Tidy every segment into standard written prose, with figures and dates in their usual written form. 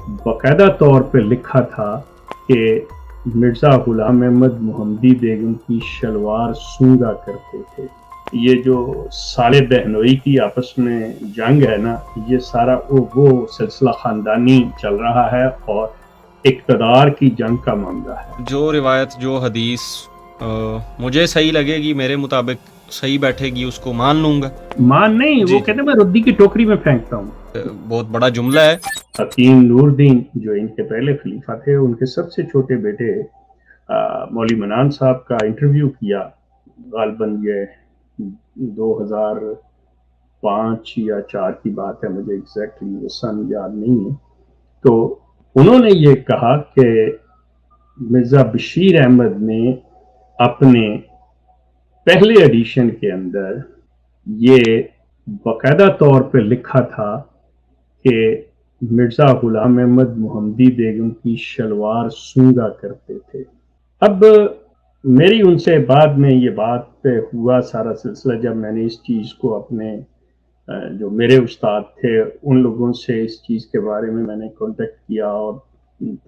बाकायदा तौर पे लिखा था कि मिर्ज़ा ग़ुलाम अहमद मोहम्मदी बेगम की शलवार सूंघा करते थे। ये जो साले बहनोई की आपस में जंग है ना, ये सारा वो सिलसिला ख़ानदानी चल रहा है और इक़्तिदार की जंग का मामला है। जो रिवायत जो हदीस मुझे सही लगेगी, मेरे मुताबिक सही बैठेगी, उसको मान लूँगा। मान नहीं, वो कहते हैं मैं रद्दी की टोकरी में फेंकता हूँ। बहुत बड़ा जुमला है। हकीम नूरुद्दीन जो इनके पहले खलीफा थे, उनके सबसे छोटे बेटे मौलवी मनान साहब का इंटरव्यू किया, गालबन ये 2005 या 4 की बात है, मुझे एग्जैक्टली वो सन याद नहीं है। तो उन्होंने ये कहा कि मिर्ज़ा बशीर अहमद ने अपने पहले एडिशन के अंदर ये बाकायदा तौर पे लिखा था कि मिर्ज़ा ग़ुलाम अहमद मोहम्मदी बेगम की शलवार सूंघा करते थे। अब मेरी उनसे बाद में ये बात हुआ सारा सिलसिला, जब मैंने इस चीज़ को अपने जो मेरे उस्ताद थे उन लोगों से इस चीज़ के बारे में मैंने कांटेक्ट किया और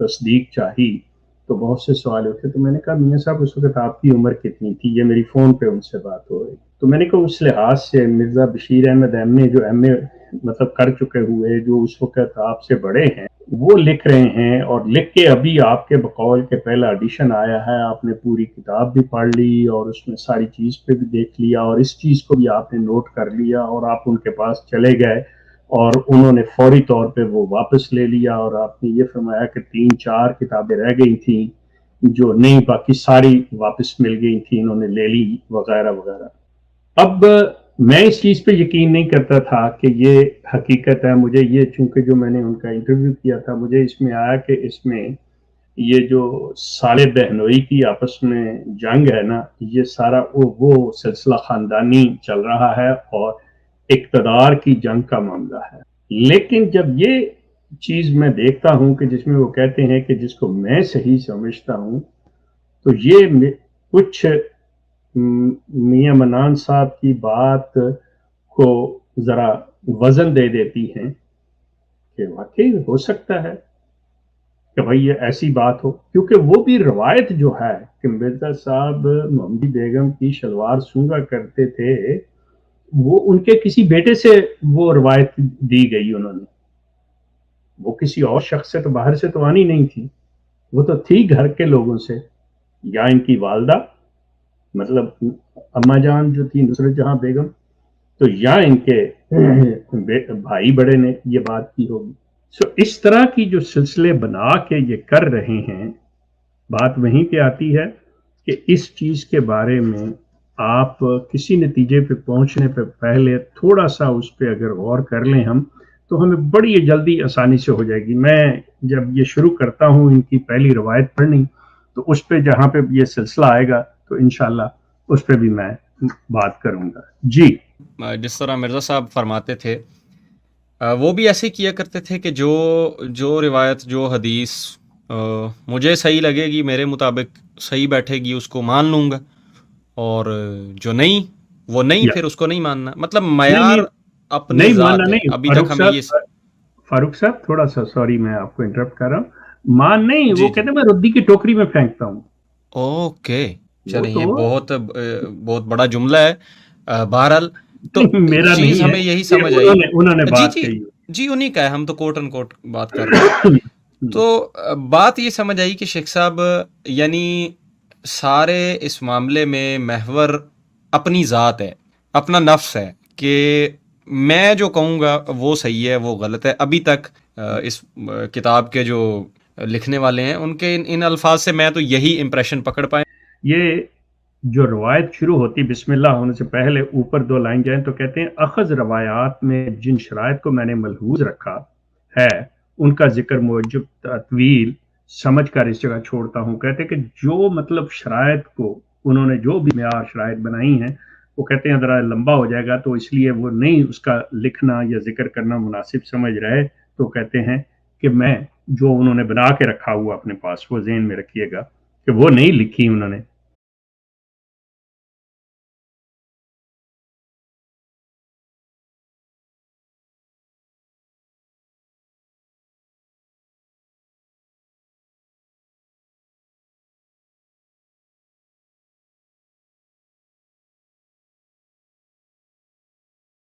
तस्दीक चाही, तो बहुत से सवाल उठे। तो मैंने कहा मियाँ साहब उस वक़्त आपकी उम्र कितनी थी? ये मेरी फ़ोन पे उनसे बात हो रही। तो मैंने कहा उस लिहाज से मिर्ज़ा बशीर अहमद एमए जो एमए मतलब कर चुके हुए, जो उस वक़्त आपसे बड़े हैं, वो लिख रहे हैं और लिख के अभी आपके बकौल के पहला एडिशन आया है, आपने पूरी किताब भी पढ़ ली और उसमें सारी चीज़ पे भी देख लिया और इस चीज़ को भी आपने नोट कर लिया और आप उनके पास चले गए और उन्होंने फौरी तौर पे वो वापस ले लिया और आपने ये फरमाया कि 3-4 किताबें रह गई थी जो नहीं, बाकी सारी वापस मिल गई थी, इन्होंने ले ली वगैरह वगैरह। अब मैं इस चीज़ पे यकीन नहीं करता था कि ये हकीकत है। मुझे ये, चूंकि जो मैंने उनका इंटरव्यू किया था, मुझे इसमें आया कि इसमें ये जो साले बहनोई की आपस में जंग है ना, ये सारा वो सिलसिला ख़ानदानी चल रहा है और इक़्तिदार की जंग का मामला है। लेकिन जब ये चीज़ मैं देखता हूँ कि जिसमें वो कहते हैं कि जिसको मैं सही समझता हूँ, तो ये कुछ मियां मनान साहब की बात को जरा वजन दे देती हैं कि वाकई हो सकता है कि भाई ये ऐसी बात हो, क्योंकि वो भी रवायत जो है कि मिर्जा साहब मोहम्मदी बेगम की शलवार सूंघा करते थे, वो उनके किसी बेटे से वो रवायत दी गई उन्होंने, वो किसी और शख्स से तो बाहर से तो आनी नहीं थी, वो तो थी घर के लोगों से, या इनकी वालदा मतलब अम्मा जान जो थी नुसरत जहां बेगम, तो या इनके भाई बड़े ने ये बात की होगी। सो इस तरह की जो सिलसिले बना के ये कर रहे हैं, बात वहीं पे आती है कि इस चीज़ के बारे में आप किसी नतीजे पे पहुंचने पे पहले थोड़ा सा उस पर अगर गौर कर लें हम, तो हमें बड़ी जल्दी आसानी से हो जाएगी। मैं जब ये शुरू करता हूँ इनकी पहली रवायत पढ़नी, तो उस पर जहाँ पे ये सिलसिला आएगा तो इंशाल्लाह उस पर भी मैं बात करूँगा। जी, जिस तरह मिर्ज़ा साहब फरमाते थे, वो भी ऐसे किया करते थे कि जो रिवायत जो हदीस मुझे सही लगेगी, मेरे मुताबिक सही बैठेगी, उसको मान लूँगा, और जो नहीं वो नहीं, फिर उसको नहीं मानना। मतलब मयार अपनी नहीं ज़ात मानना है। नहीं। अभी तक हमें ये फारूक साहब थोड़ा सा सॉरी, मैं आपको इंटरप्ट कर रहा हूँ। मान नहीं, जी वो जी कहते हैं मैं रद्दी की टोकरी में फेंकता हूँ। ओके, वो चलें, ये तो बहुत बड़ा जुमला है। बहरहाल, तो मेरा चीज़ नहीं है, हमें यही ये समझ आई। उन्होंने जी बात जी कही। जी, उन्हीं का है, हम तो कोट एंड कोट बात कर रहे हैं। तो बात ये समझ आई कि शेख साहब, यानी सारे इस मामले में महवर अपनी ज़ात है, अपना नफ्स है, कि मैं जो कहूँगा वो सही है, वो गलत है। अभी तक इस किताब के जो लिखने वाले हैं, उनके इन अल्फाज से मैं तो यही इम्प्रेशन पकड़ पाया। ये जो रवायत शुरू होती बिस्मिल्लाह होने से पहले ऊपर 2 लाइन जाए तो कहते हैं अखज़ रवायात में जिन शराइत को मैंने मलहूज रखा है उनका जिक्र मौजूद तवील समझ कर इस जगह छोड़ता हूँ। कहते हैं कि जो मतलब शराइत को उन्होंने जो भी मेयार शराइत बनाई हैं, वो कहते हैं ज़रा लंबा हो जाएगा, तो इसलिए वो नहीं उसका लिखना या जिक्र करना मुनासिब समझ रहे, तो कहते हैं कि मैं जो उन्होंने बना के रखा हुआ अपने पास, वो ज़हन में रखिएगा कि वो नहीं लिखी उन्होंने,